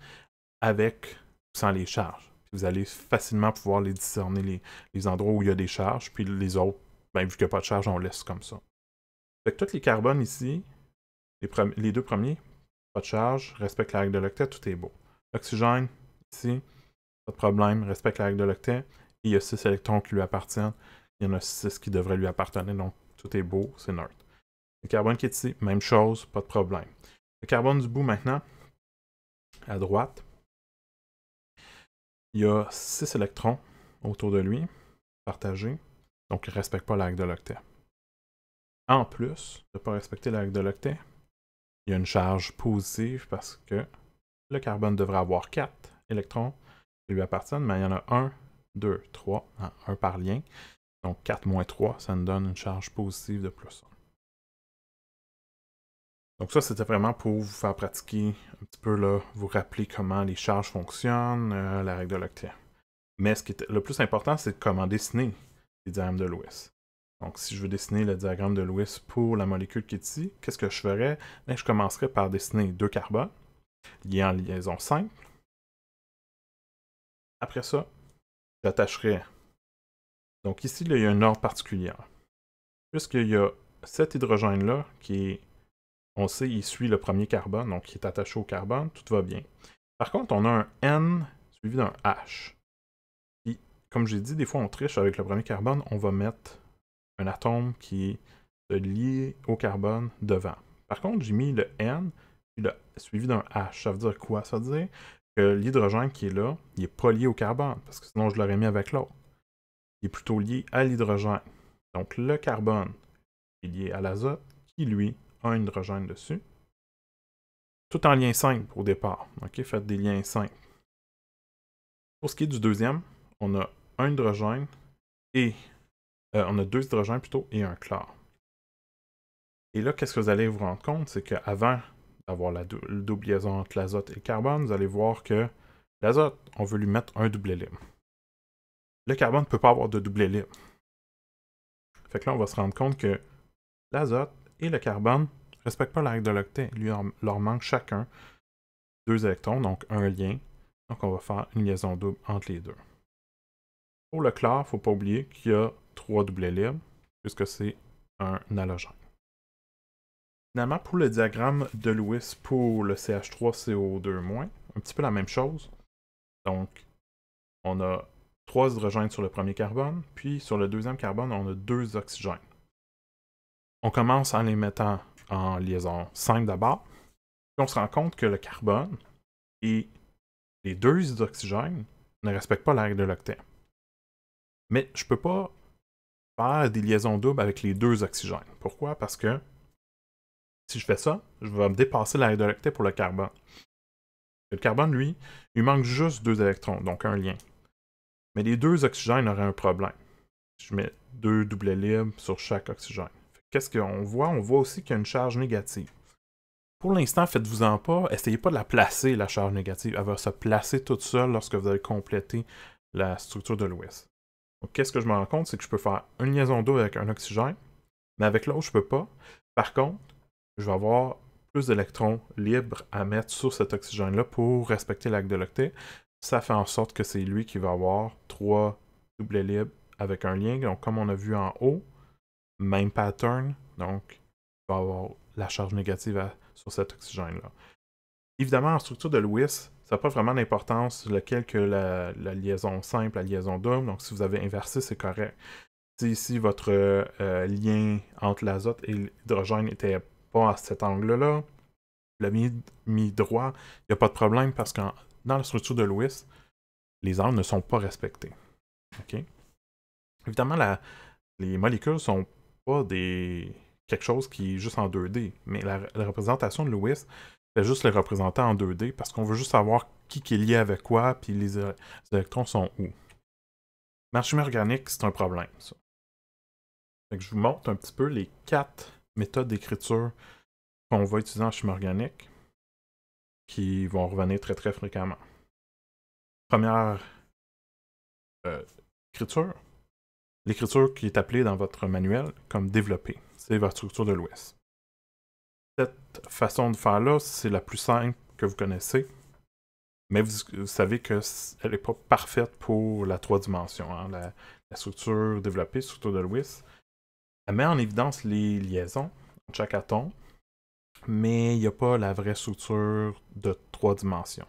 avec ou sans les charges. Vous allez facilement pouvoir les discerner, les endroits où il y a des charges, puis les autres, ben, vu qu'il n'y a pas de charge, on laisse comme ça. Fait que tous les carbones ici, les deux premiers, pas de charge, respectent la règle de l'octet, tout est beau. L'oxygène, ici, pas de problème, respecte la règle de l'octet. Il y a 6 électrons qui lui appartiennent. Il y en a 6 qui devraient lui appartenir, donc tout est beau, c'est neutre. Le carbone qui est ici, même chose, pas de problème. Le carbone du bout maintenant, à droite, il y a 6 électrons autour de lui, partagés, donc il ne respecte pas la règle de l'octet. En plus de ne pas respecter la règle de l'octet, il y a une charge positive parce que le carbone devrait avoir 4 électrons qui lui appartiennent, mais il y en a 1, 2, 3, 1 par lien. Donc 4 moins 3, ça nous donne une charge positive de plus 1. Donc ça, c'était vraiment pour vous faire pratiquer un petit peu, là, vous rappeler comment les charges fonctionnent, la règle de l'octet. Mais ce qui est le plus important, c'est comment dessiner les diagrammes de Lewis. Donc si je veux dessiner le diagramme de Lewis pour la molécule qui est ici, qu'est-ce que je ferais? Bien, je commencerais par dessiner 2 carbones liés en liaison simple. Après ça, j'attacherai. Donc ici, là, il y a un ordre particulier. Puisqu'il y a cet hydrogène-là qui est, on sait, il suit le premier carbone, donc il est attaché au carbone, tout va bien. Par contre, on a un N suivi d'un H. Puis, comme j'ai dit, des fois on triche avec le premier carbone, on va mettre un atome qui est lié au carbone devant. Par contre, j'ai mis le N suivi d'un H. Ça veut dire quoi? Ça veut dire que l'hydrogène qui est là, il n'est pas lié au carbone, parce que sinon je l'aurais mis avec l'autre. Il est plutôt lié à l'hydrogène. Donc le carbone est lié à l'azote, qui lui a un hydrogène dessus. Tout en lien simple au départ. OK, faites des liens simples. Pour ce qui est du deuxième, on a un hydrogène et on a 2 hydrogènes plutôt et un chlore. Et là, qu'est-ce que vous allez vous rendre compte, c'est qu'avant d'avoir la double liaison entre l'azote et le carbone, vous allez voir que l'azote, on veut lui mettre un doublet libre. Le carbone ne peut pas avoir de doublet libre. Fait que là, on va se rendre compte que l'azote et le carbone ne respectent pas la règle de l'octet. Il leur manque chacun 2 électrons, donc un lien. Donc on va faire une liaison double entre les deux. Pour le chlore, il ne faut pas oublier qu'il y a 3 doublets libres, puisque c'est un halogène. Finalement, pour le diagramme de Lewis pour le CH3CO2-, un petit peu la même chose. Donc, on a 3 hydrogènes sur le premier carbone, puis sur le deuxième carbone, on a 2 oxygènes. On commence en les mettant en liaison simple d'abord, puis on se rend compte que le carbone et les 2 hydroxygènes ne respectent pas la règle de l'octet. Mais je ne peux pas faire des liaisons doubles avec les 2 oxygènes. Pourquoi? Parce que si je fais ça, je vais me dépasser la règle de l'octet pour le carbone. Le carbone, lui, il manque juste 2 électrons, donc un lien. Mais les 2 oxygènes auraient un problème. Je mets 2 doublets libres sur chaque oxygène. Qu'est-ce qu'on voit? On voit aussi qu'il y a une charge négative. Pour l'instant, faites-vous-en pas, essayez pas de la placer, la charge négative. Elle va se placer toute seule lorsque vous allez compléter la structure de Lewis. Donc, qu'est-ce que je me rends compte? C'est que je peux faire une liaison double avec un oxygène, mais avec l'autre, je peux pas. Par contre, je vais avoir plus d'électrons libres à mettre sur cet oxygène-là pour respecter l'acte de l'octet. Ça fait en sorte que c'est lui qui va avoir 3 doublets libres avec un lien. Donc, comme on a vu en haut, même pattern. Donc, il va avoir la charge négative sur cet oxygène-là. Évidemment, en structure de Lewis, ça n'a pas vraiment d'importance lequel que la liaison simple, la liaison double. Donc, si vous avez inversé, c'est correct. Si ici, votre lien entre l'azote et l'hydrogène n'était pas à cet angle-là, le mis droit, il n'y a pas de problème parce que dans la structure de Lewis, les angles ne sont pas respectés. Okay? Évidemment, les molécules ne sont pas des quelque chose qui est juste en 2D. Mais la représentation de Lewis fait juste les représenter en 2D parce qu'on veut juste savoir qui est lié avec quoi, puis les électrons sont où. Mais en chimie organique, c'est un problème, ça. Fait que je vous montre un petit peu les 4 méthodes d'écriture qu'on va utiliser en chimie organique qui vont revenir très très fréquemment. Première écriture, l'écriture qui est appelée dans votre manuel comme développée. C'est votre structure de Lewis. Cette façon de faire-là, c'est la plus simple que vous connaissez, mais vous savez qu'elle n'est pas parfaite pour la 3 dimensions. Hein. La structure développée, structure de Lewis, elle met en évidence les liaisons entre chaque atome, mais il n'y a pas la vraie structure de 3 dimensions.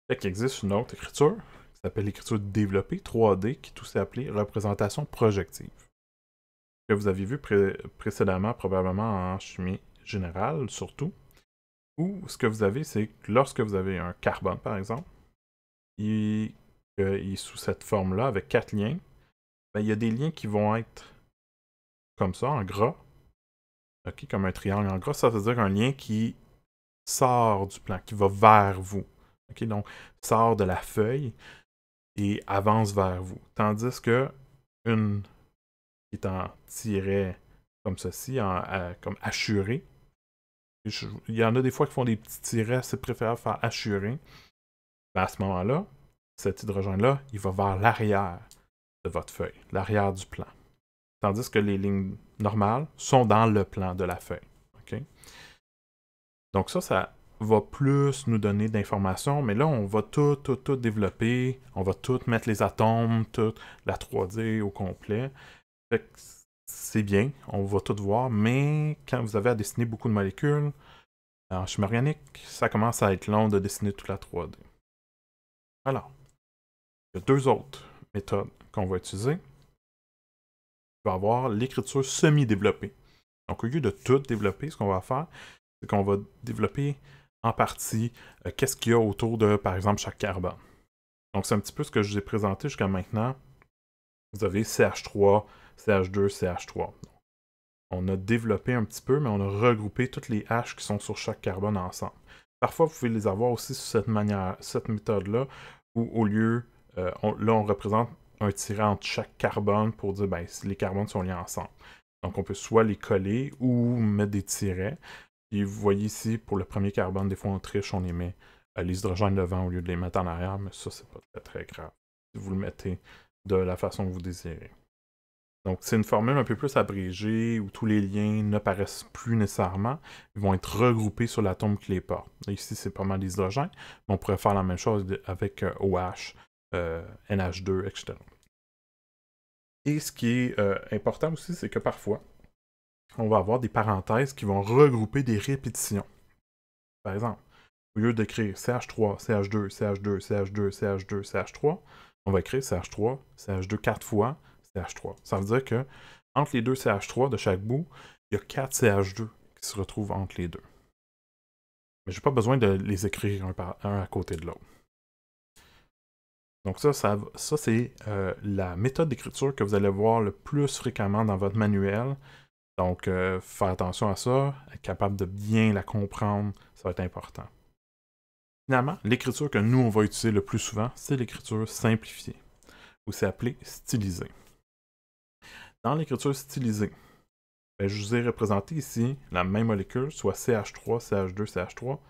Fait qu'il existe une autre écriture qui s'appelle l'écriture développée, 3D, qui est aussi appelée représentation projective. Que vous aviez vu précédemment, probablement en chimie générale, surtout, où ce que vous avez, c'est que lorsque vous avez un carbone, par exemple, il est sous cette forme-là, avec 4 liens, ben, il y a des liens qui vont être comme ça, en gras, okay, comme un triangle en gras, ça veut dire un lien qui sort du plan, qui va vers vous. Okay, donc, sort de la feuille et avance vers vous. Tandis que une qui est en tiret comme ceci, comme hachuré, il y en a des fois qui font des petits tirets, c'est préférable faire hachurer. Ben à ce moment-là, cet hydrogène-là, il va vers l'arrière de votre feuille, l'arrière du plan. Tandis que les lignes normales sont dans le plan de la feuille. Okay? Donc ça va plus nous donner d'informations, mais là, on va tout développer, on va tout mettre les atomes, toute la 3D au complet. Fait que c'est bien, on va tout voir, mais quand vous avez à dessiner beaucoup de molécules, en chimie organique, ça commence à être long de dessiner toute la 3D. Alors, il y a 2 autres méthodes qu'on va utiliser. Il va y avoir l'écriture semi-développée. Donc, au lieu de tout développer, ce qu'on va faire, c'est qu'on va développer en partie qu'est-ce qu'il y a autour de, par exemple, chaque carbone. Donc, c'est un petit peu ce que je vous ai présenté jusqu'à maintenant. Vous avez CH3, CH2, CH3. On a développé un petit peu, mais on a regroupé toutes les H qui sont sur chaque carbone ensemble. Parfois, vous pouvez les avoir aussi sous cette méthode-là, où au lieu, là, on représente un tiret entre chaque carbone pour dire, ben, si les carbones sont liés ensemble. Donc, on peut soit les coller ou mettre des tirets. Puis, vous voyez ici, pour le premier carbone, des fois, on triche, on les met les hydrogènes devant au lieu de les mettre en arrière, mais ça, c'est pas très, très grave. Si vous le mettez de la façon que vous désirez. Donc, c'est une formule un peu plus abrégée où tous les liens n'apparaissent plus nécessairement. Ils vont être regroupés sur l'atome qui les porte. Ici, c'est pas mal des hydrogènes, mais on pourrait faire la même chose avec OH, NH2, etc. Et ce qui est important aussi, c'est que parfois, on va avoir des parenthèses qui vont regrouper des répétitions. Par exemple, au lieu d'écrire CH3, CH2, CH2, CH2, CH2, CH3, on va écrire CH3, CH2 4 fois, CH3. Ça veut dire que entre les deux CH3 de chaque bout, il y a 4 CH2 qui se retrouvent entre les deux. Mais je n'ai pas besoin de les écrire un à côté de l'autre. Donc ça c'est la méthode d'écriture que vous allez voir le plus fréquemment dans votre manuel. Donc, faire attention à ça, être capable de bien la comprendre, ça va être important. Finalement, l'écriture que nous, on va utiliser le plus souvent, c'est l'écriture simplifiée, ou c'est appelé stylisée. Dans l'écriture stylisée, ben, je vous ai représenté ici la même molécule, soit CH3, CH2, CH3,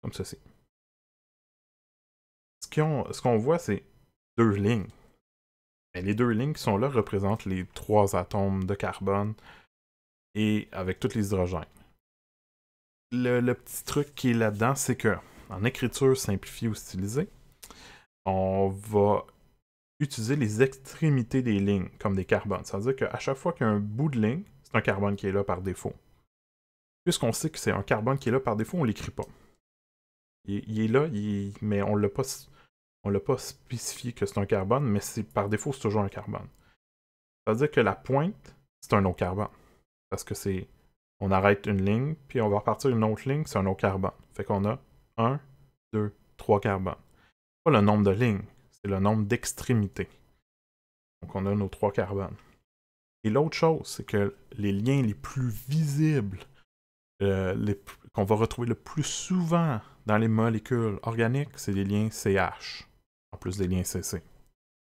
comme ceci. Ce qu'on voit, c'est 2 lignes. Et les 2 lignes qui sont là représentent les 3 atomes de carbone et avec tous les hydrogènes. Le petit truc qui est là-dedans, c'est que en écriture simplifiée ou stylisée, on va utiliser les extrémités des lignes comme des carbones. Ça veut dire qu'à chaque fois qu'il y a un bout de ligne, c'est un carbone qui est là par défaut. Puisqu'on sait que c'est un carbone qui est là par défaut, on ne l'écrit pas. Il est là, mais on ne l'a pas spécifié que c'est un carbone, mais par défaut, c'est toujours un carbone. Ça veut dire que la pointe, c'est un autre carbone. Parce que on arrête une ligne, puis on va repartir une autre ligne, c'est un autre carbone. Fait qu'on a 1, 2, 3 carbones. Pas le nombre de lignes, c'est le nombre d'extrémités. Donc on a nos 3 carbones. Et l'autre chose, c'est que les liens les plus visibles, qu'on va retrouver le plus souvent dans les molécules organiques, c'est les liens CH, en plus des liens CC.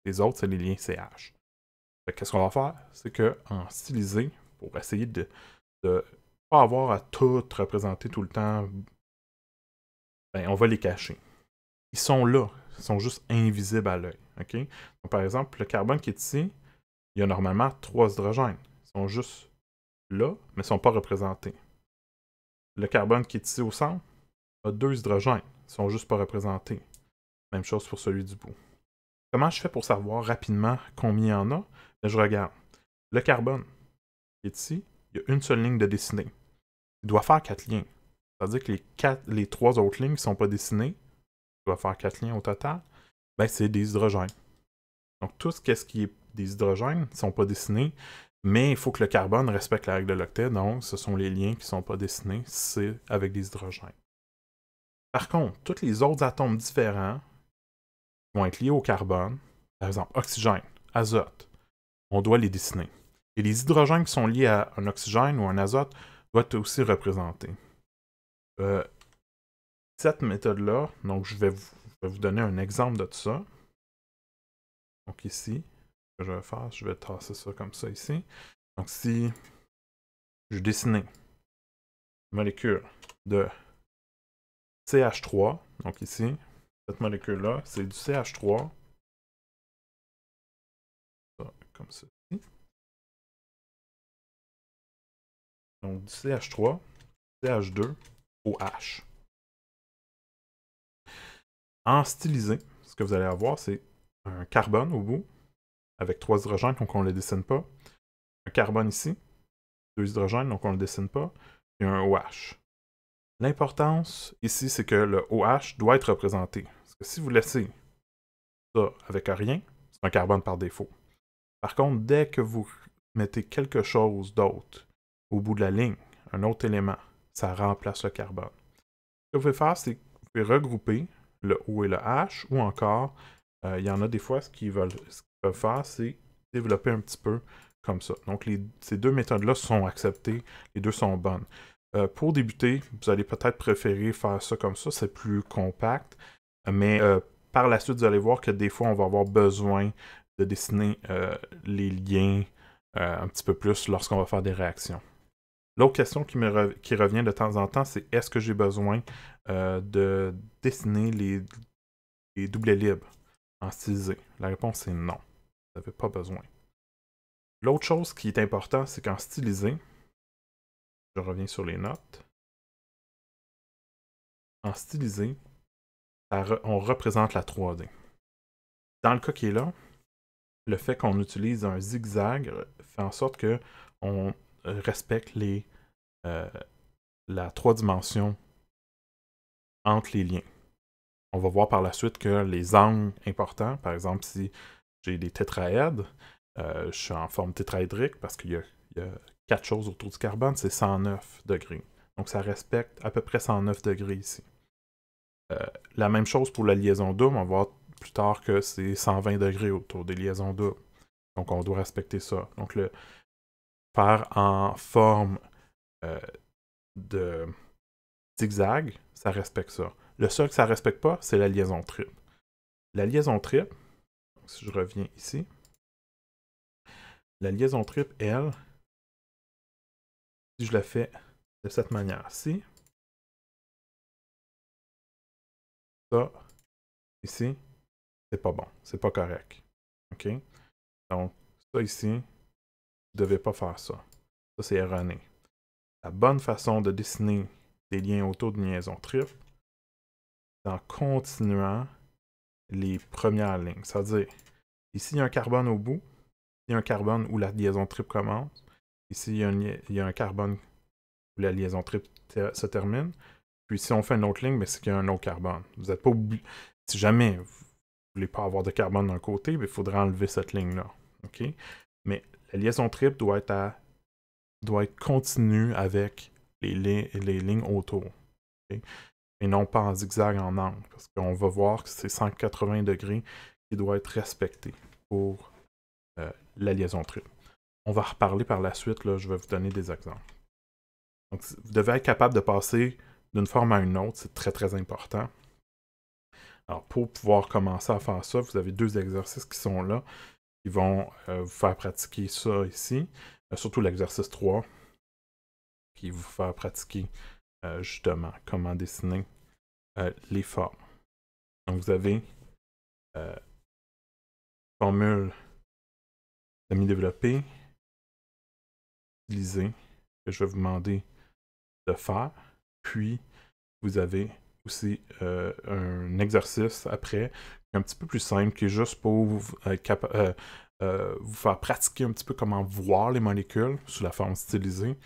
Les autres, c'est les liens CH. Qu'est-ce qu'on va faire? C'est qu'en stylisé, pour essayer de ne pas avoir à tout représenter tout le temps, ben, on va les cacher. Ils sont là, ils sont juste invisibles à l'œil. Okay? Donc, par exemple, le carbone qui est ici, il y a normalement 3 hydrogènes. Ils sont juste là, mais ils ne sont pas représentés. Le carbone qui est ici au centre a 2 hydrogènes. Ils ne sont juste pas représentés. Même chose pour celui du bout. Comment je fais pour savoir rapidement combien il y en a? Ben, je regarde. Le carbone qui est ici, il y a une seule ligne de dessinée. Il doit faire 4 liens. C'est-à-dire que les 3 autres lignes qui ne sont pas dessinées, il doit faire 4 liens au total, ben, c'est des hydrogènes. Donc tout ce qui est des hydrogènes ne sont pas dessinés, mais il faut que le carbone respecte la règle de l'octet, donc ce sont les liens qui ne sont pas dessinés, c'est avec des hydrogènes. Par contre, tous les autres atomes différents vont être liés au carbone, par exemple oxygène, azote, on doit les dessiner. Et les hydrogènes qui sont liés à un oxygène ou un azote doivent être aussi représentés. Cette méthode-là, donc je vais vous donner un exemple de tout ça. Donc ici, ce que je vais faire, je vais tasser ça comme ça ici. Donc si je dessinais une molécule de CH3, donc ici, cette molécule-là, c'est du CH3, ça, comme ceci. Donc du CH3, CH2, OH. En stylisé, ce que vous allez avoir, c'est un carbone au bout, avec 3 hydrogènes, donc on ne le dessine pas. Un carbone ici, 2 hydrogènes, donc on ne le dessine pas. Et un OH. L'importance ici, c'est que le OH doit être représenté. Parce que si vous laissez ça avec rien, c'est un carbone par défaut. Par contre, dès que vous mettez quelque chose d'autre au bout de la ligne, un autre élément, ça remplace le carbone. Ce que vous pouvez faire, c'est que vous pouvez regrouper le O et le H, ou encore, il y en a des fois, ce qu'ils peuvent faire, c'est développer un petit peu comme ça. Donc, ces deux méthodes-là sont acceptées, les deux sont bonnes. Pour débuter, vous allez peut-être préférer faire ça comme ça, c'est plus compact, mais par la suite, vous allez voir que des fois, on va avoir besoin de dessiner les liens un petit peu plus lorsqu'on va faire des réactions. L'autre question qui revient de temps en temps, c'est est-ce que j'ai besoin de dessiner les doublets libres en stylisé? La réponse est non. Vous n'avez pas besoin. L'autre chose qui est important, c'est qu'en stylisé, je reviens sur les notes. En stylisé, on représente la 3D. Dans le cas qui est là, le fait qu'on utilise un zigzag fait en sorte qu'on respecte la 3 dimensions entre les liens. On va voir par la suite que les angles importants, par exemple si j'ai des tétraèdres, je suis en forme tétraédrique parce qu'il y a 4 choses autour du carbone, c'est 109 degrés. Donc ça respecte à peu près 109 degrés ici. La même chose pour la liaison double, on va voir plus tard que c'est 120 degrés autour des liaisons doubles. Donc on doit respecter ça. Donc le faire en forme de zigzag, ça respecte ça. Le seul que ça ne respecte pas, c'est la liaison triple. La liaison triple, si je reviens ici, la liaison triple, elle, si je la fais de cette manière-ci, ça, ici, c'est pas bon, c'est pas correct. OK? Donc, ça ici, vous ne devez pas faire ça. Ça, c'est erroné. La bonne façon de dessiner des liens autour d'une liaison triple, c'est en continuant les premières lignes. C'est-à-dire, ici, il y a un carbone au bout, il y a un carbone où la liaison triple commence. Ici, il y a un carbone où la liaison triple se termine. Puis si on fait une autre ligne, c'est qu'il y a un autre carbone. Vous n'êtes pas obligé. Si jamais vous ne voulez pas avoir de carbone d'un côté, il faudra enlever cette ligne-là. Okay? Mais la liaison triple doit être continue avec les lignes autour. Okay? Et non pas en zigzag en angle. Parce qu'on va voir que c'est 180 degrés qui doit être respecté pour la liaison triple. on va reparler par la suite, là, je vais vous donner des exemples. Donc, vous devez être capable de passer d'une forme à une autre, c'est très très important. Alors, pour pouvoir commencer à faire ça, vous avez 2 exercices qui sont là, qui vont vous faire pratiquer ça ici, surtout l'exercice 3, qui va vous faire pratiquer justement comment dessiner les formes. Donc, vous avez formule semi-développée, utilisée, que je vais vous demander de faire. Puis, vous avez aussi un exercice après, un petit peu plus simple, qui est juste pour vous faire pratiquer un petit peu comment voir les molécules sous la forme stylisée.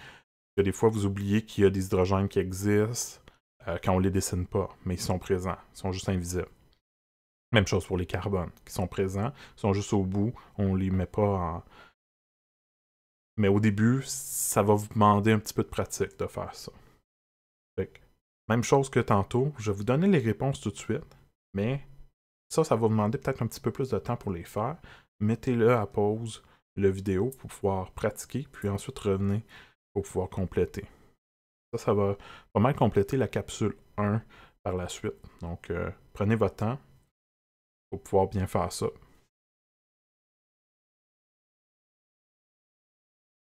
Que des fois, vous oubliez qu'il y a des hydrogènes qui existent quand on ne les dessine pas, mais ils sont présents, ils sont juste invisibles. Même chose pour les carbones, qui sont présents, ils sont juste au bout, on ne les met pas en... Mais au début, ça va vous demander un petit peu de pratique de faire ça. Fait que, même chose que tantôt, je vais vous donner les réponses tout de suite, mais ça va vous demander peut-être un petit peu plus de temps pour les faire. Mettez-le à pause, la vidéo, pour pouvoir pratiquer, puis ensuite revenez pour pouvoir compléter. Ça va pas mal compléter la capsule 1 par la suite. Donc, prenez votre temps pour pouvoir bien faire ça.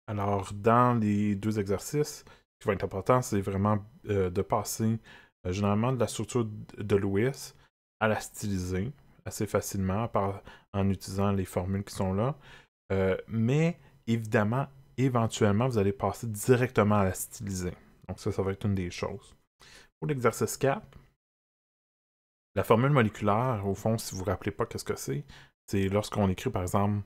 Alors, dans les 2 exercices, ce qui va être important, c'est vraiment de passer généralement de la structure de Lewis à la styliser assez facilement en utilisant les formules qui sont là. Mais évidemment, éventuellement, vous allez passer directement à la styliser. Donc ça va être une des choses. Pour l'exercice 4, la formule moléculaire, au fond, si vous ne vous rappelez pas qu'est-ce que c'est lorsqu'on écrit par exemple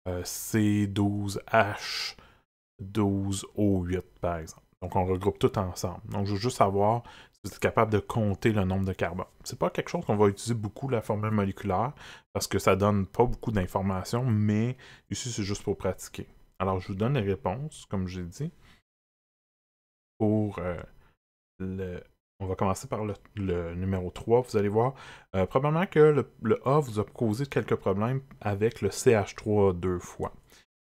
C12H12O8 par exemple. Donc on regroupe tout ensemble. Donc je veux juste savoir si vous êtes capable de compter le nombre de carbone. C'est pas quelque chose qu'on va utiliser beaucoup, la formule moléculaire, parce que ça donne pas beaucoup d'informations, mais ici c'est juste pour pratiquer. Alors je vous donne les réponses, comme j'ai dit. Pour on va commencer par le numéro 3. Vous allez voir, probablement que le A vous a causé quelques problèmes avec le CH3 2 fois.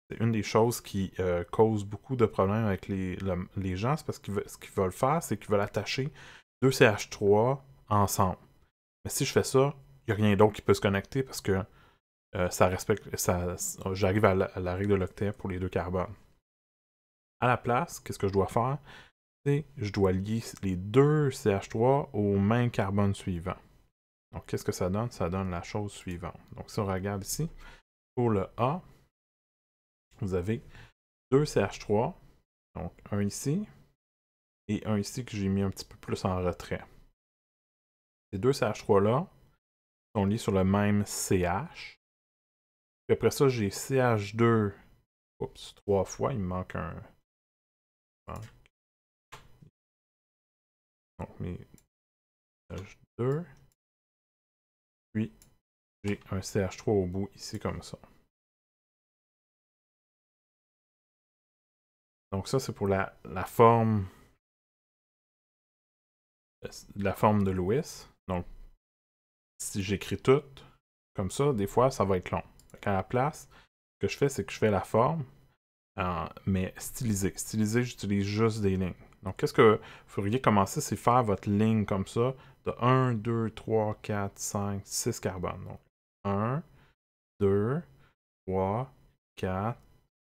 C'est une des choses qui cause beaucoup de problèmes avec les gens, c'est parce que ce qu'ils veulent faire, c'est qu'ils veulent attacher 2 CH3 ensemble. Mais si je fais ça, il n'y a rien d'autre qui peut se connecter parce que ça respecte, j'arrive à la règle de l'octet pour les 2 carbones. À la place, qu'est-ce que je dois faire? Je dois lier les 2 CH3 au même carbone suivant. Donc, qu'est-ce que ça donne? Ça donne la chose suivante. Donc, si on regarde ici, pour le A, vous avez 2 CH3, donc un ici, et un ici que j'ai mis un petit peu plus en retrait. Ces 2 CH3-là sont liés sur le même CH. Puis après ça, j'ai CH2, oups, 3 fois, il me manque un... Donc, mes CH2, puis j'ai un CH3 au bout ici comme ça. Donc ça, c'est pour la forme de Lewis. Donc, si j'écris tout comme ça, des fois, ça va être long. À la place, ce que je fais, c'est que je fais la forme, mais stylisée. Stylisée, j'utilise juste des lignes. Donc, qu'est-ce que vous feriez commencer, c'est faire votre ligne comme ça, de 1, 2, 3, 4, 5, 6 carbones. Donc, 1, 2, 3, 4,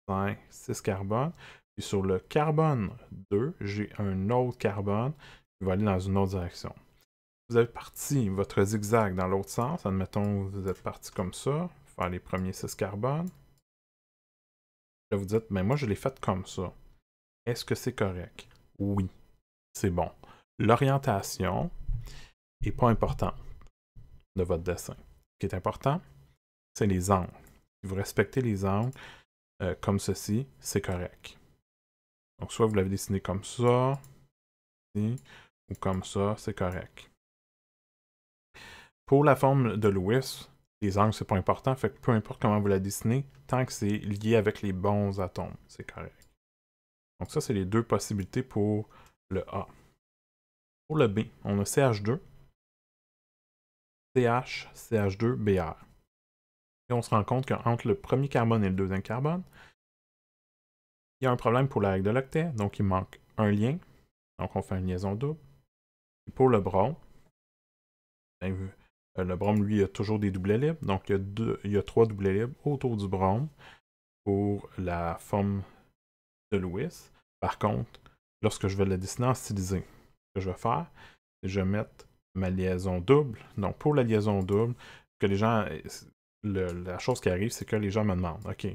5, 6 carbones. Puis sur le carbone 2, j'ai un autre carbone qui va aller dans une autre direction. Vous avez parti votre zigzag dans l'autre sens. Admettons, vous êtes parti comme ça, faire les premiers 6 carbones. Là, vous dites, mais moi, je l'ai fait comme ça. Est-ce que c'est correct? Oui, c'est bon. L'orientation n'est pas importante de votre dessin. Ce qui est important, c'est les angles. Si vous respectez les angles comme ceci, c'est correct. Donc, soit vous l'avez dessiné comme ça, ici, ou comme ça, c'est correct. Pour la forme de Lewis, les angles, c'est pas important, fait que peu importe comment vous la dessinez, tant que c'est lié avec les bons atomes, c'est correct. Donc ça, c'est les 2 possibilités pour le A. Pour le B, on a CH2, CH, CH2, Br. Et on se rend compte qu'entre le premier carbone et le deuxième carbone, Il y a un problème pour la règle de l'octet, donc il manque un lien. Donc on fait une liaison double. Et pour le brome, ben, le brome, lui, a toujours des doublets libres. Donc il y a 3 doublets libres autour du brome pour la forme de Lewis. Par contre, lorsque je vais le dessiner en stylisé, ce que je vais faire, c'est que je vais mettre ma liaison double. Donc pour la liaison double, que les gens, la chose qui arrive, c'est que les gens me demandent, OK,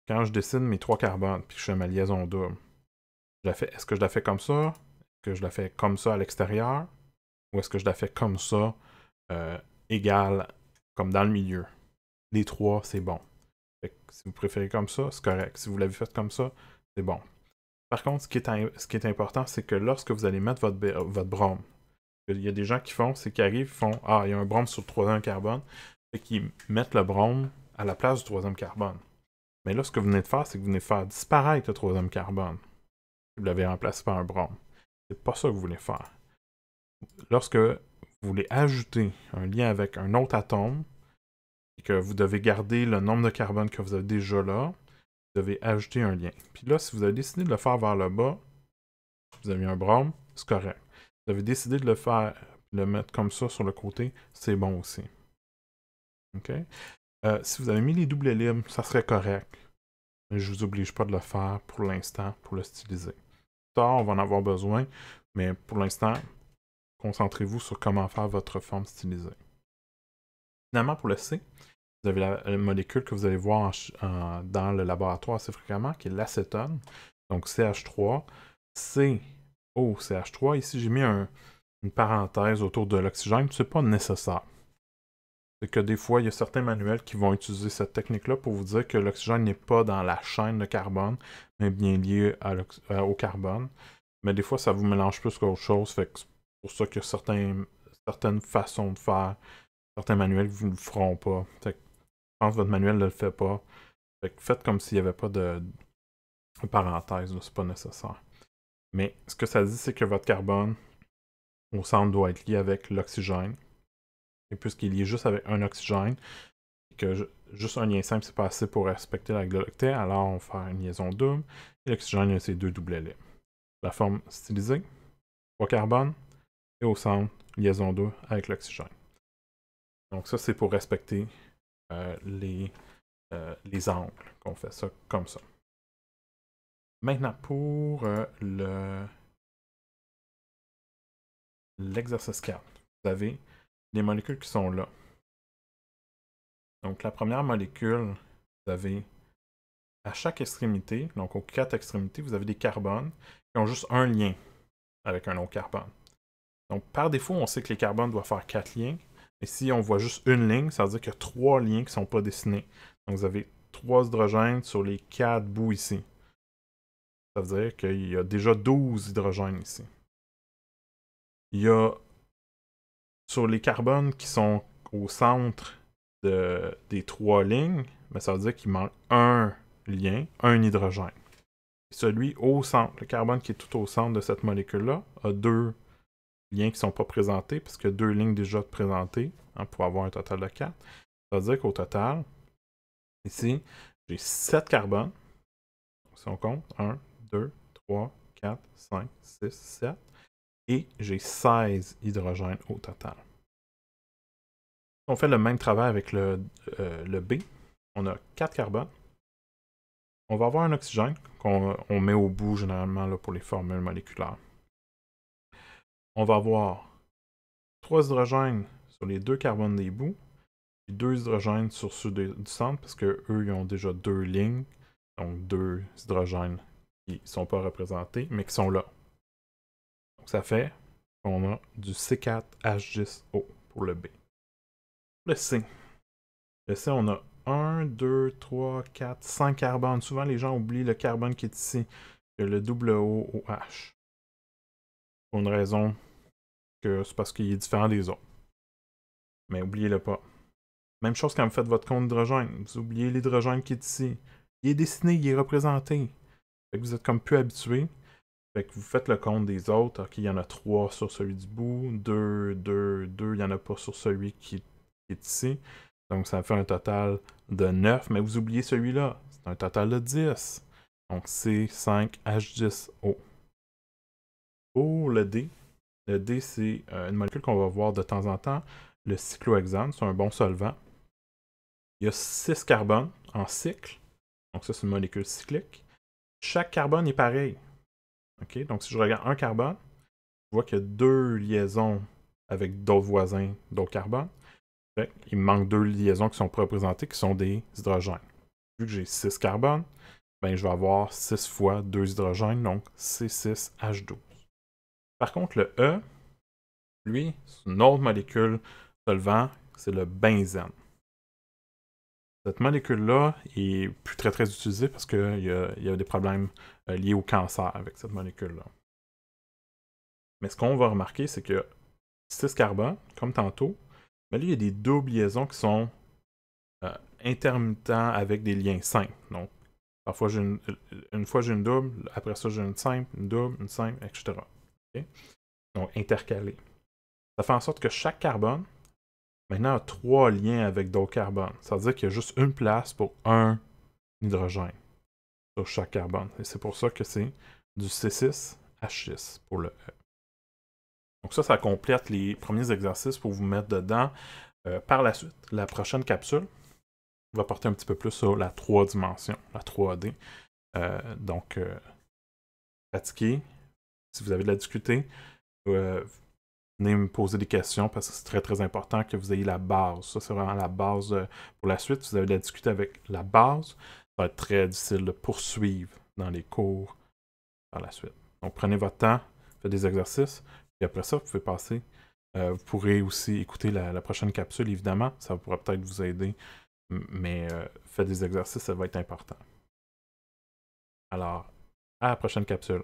quand je dessine mes 3 carbones, puis que je fais ma liaison double, est-ce que je la fais comme ça? Est-ce que je la fais comme ça à l'extérieur? Ou est-ce que je la fais comme ça, égale, comme dans le milieu? Les 3, c'est bon. Fait que si vous préférez comme ça, c'est correct. Si vous l'avez fait comme ça, c'est bon. Par contre, ce qui est important, c'est que lorsque vous allez mettre votre brome, il y a des gens qui font, c'est qu'ils arrivent, ils font « Ah, il y a un brome sur le 3e carbone », et qu'ils mettent le brome à la place du 3e carbone. Mais là, ce que vous venez de faire, c'est que vous venez de faire disparaître le 3e carbone. Vous l'avez remplacé par un brome. C'est pas ça que vous voulez faire. Lorsque vous voulez ajouter un lien avec un autre atome, et que vous devez garder le nombre de carbone que vous avez déjà là, vous devez ajouter un lien. Puis là, si vous avez décidé de le faire vers le bas, vous avez un brome, c'est correct. Vous avez décidé de le faire, de le mettre comme ça sur le côté, c'est bon aussi. OK? Si vous avez mis les doublets libres, ça serait correct. Mais je ne vous oblige pas de le faire pour l'instant, pour le styliser. Plus tard, on va en avoir besoin, mais pour l'instant, concentrez-vous sur comment faire votre forme stylisée. Finalement, pour le C, vous avez la molécule que vous allez voir dans le laboratoire assez fréquemment, qui est l'acétone. Donc CH3, COCH3. Ici, j'ai mis une parenthèse autour de l'oxygène. Ce n'est pas nécessaire. C'est que des fois, il y a certains manuels qui vont utiliser cette technique-là pour vous dire que l'oxygène n'est pas dans la chaîne de carbone, mais bien lié au carbone. Mais des fois, ça vous mélange plus qu'autre chose. Fait que c'est pour ça qu'il y a certaines façons de faire. Certains manuels, vous ne le feront pas. Fait que, je pense que votre manuel ne le fait pas. Fait que faites comme s'il n'y avait pas de parenthèse, c'est pas nécessaire. Mais ce que ça dit, c'est que votre carbone au centre doit être lié avec l'oxygène. Et puisqu'il est lié juste avec un oxygène, et que juste un lien simple, c'est pas assez pour respecter la règle de l'octet, alors on va faire une liaison double. Et l'oxygène, il a ces 2 doublets libres. La forme stylisée, 3 carbones, et au centre, liaison double avec l'oxygène. Donc ça, c'est pour respecter les angles, qu'on fait ça comme ça. Maintenant, pour l'exercice 4, vous avez les molécules qui sont là. Donc, la première molécule, vous avez à chaque extrémité, donc aux 4 extrémités, vous avez des carbones qui ont juste un lien avec un autre carbone. Donc, par défaut, on sait que les carbones doivent faire 4 liens. Mais si on voit juste une ligne, ça veut dire qu'il y a 3 liens qui ne sont pas dessinés. Donc, vous avez 3 hydrogènes sur les 4 bouts ici. Ça veut dire qu'il y a déjà 12 hydrogènes ici. Il y a sur les carbones qui sont au centre des 3 lignes, mais ça veut dire qu'il manque un lien, un hydrogène. Et celui au centre, le carbone qui est tout au centre de cette molécule-là, a 2 liens qui ne sont pas présentés, puisqu'il y a 2 lignes déjà présentées, pour avoir un total de 4. Ça veut dire qu'au total, ici, j'ai 7 carbones. Si on compte, 1, 2, 3, 4, 5, 6, 7. Et j'ai 16 hydrogènes au total. On fait le même travail avec le B. On a 4 carbones. On va avoir un oxygène qu'on met au bout généralement là, pour les formules moléculaires. On va avoir 3 hydrogènes sur les 2 carbones des bouts, et 2 hydrogènes sur ceux du centre, parce qu'eux, ils ont déjà 2 lignes, donc 2 hydrogènes qui ne sont pas représentés, mais qui sont là. Donc ça fait qu'on a du C4H10O pour le B. Le C. Le C, on a 1, 2, 3, 4, 5 carbones. Souvent, les gens oublient le carbone qui est ici, le double OH. Pour une raison que c'est parce qu'il est différent des autres. Mais oubliez-le pas. Même chose quand vous faites votre compte d'hydrogène. Vous oubliez l'hydrogène qui est ici. Il est dessiné, il est représenté. Fait que vous êtes comme plus habitué. Fait que vous faites le compte des autres. Ok, il y en a 3 sur celui du bout, 2, 2, 2, il n'y en a pas sur celui qui est ici. Donc ça fait un total de 9, mais vous oubliez celui-là. C'est un total de 10. Donc C5H10O. Pour le D c'est une molécule qu'on va voir de temps en temps, le cyclohexane, c'est un bon solvant. Il y a 6 carbones en cycle, donc ça c'est une molécule cyclique. Chaque carbone est pareil. Okay? Donc si je regarde un carbone, je vois qu'il y a 2 liaisons avec d'autres voisins d'autres carbones. Il me manque 2 liaisons qui sont pas représentées, qui sont des hydrogènes. Vu que j'ai 6 carbones, ben, je vais avoir 6 fois 2 hydrogènes, donc C6H12. Par contre, le E, lui, c'est une autre molécule solvant, c'est le benzène. Cette molécule-là est plus très utilisée parce qu'il y a des problèmes liés au cancer avec cette molécule-là. Mais ce qu'on va remarquer, c'est que 6 carbones, comme tantôt, mais là, il y a des doubles liaisons qui sont intermittents avec des liens simples. Donc, parfois, une fois j'ai une double, après ça, j'ai une simple, une double, une simple, etc. Okay? Donc, intercalés. Ça fait en sorte que chaque carbone, maintenant, a 3 liens avec d'autres carbones. Ça veut dire qu'il y a juste une place pour un hydrogène sur chaque carbone. Et c'est pour ça que c'est du C6H6 pour le E. Donc ça complète les premiers exercices pour vous mettre dedans. Par la suite, la prochaine capsule va porter un petit peu plus sur la 3 dimensions, la 3D. Donc, pratiquez. Si vous avez de la difficulté, venez me poser des questions parce que c'est très important que vous ayez la base. Ça, c'est vraiment la base pour la suite. Si vous avez de la difficulté avec la base, ça va être très difficile de poursuivre dans les cours par la suite. Donc, prenez votre temps, faites des exercices. Et après ça, vous pouvez passer. Vous pourrez aussi écouter la prochaine capsule, évidemment. Ça pourra peut-être vous aider. Mais faites des exercices, ça va être important. Alors, à la prochaine capsule.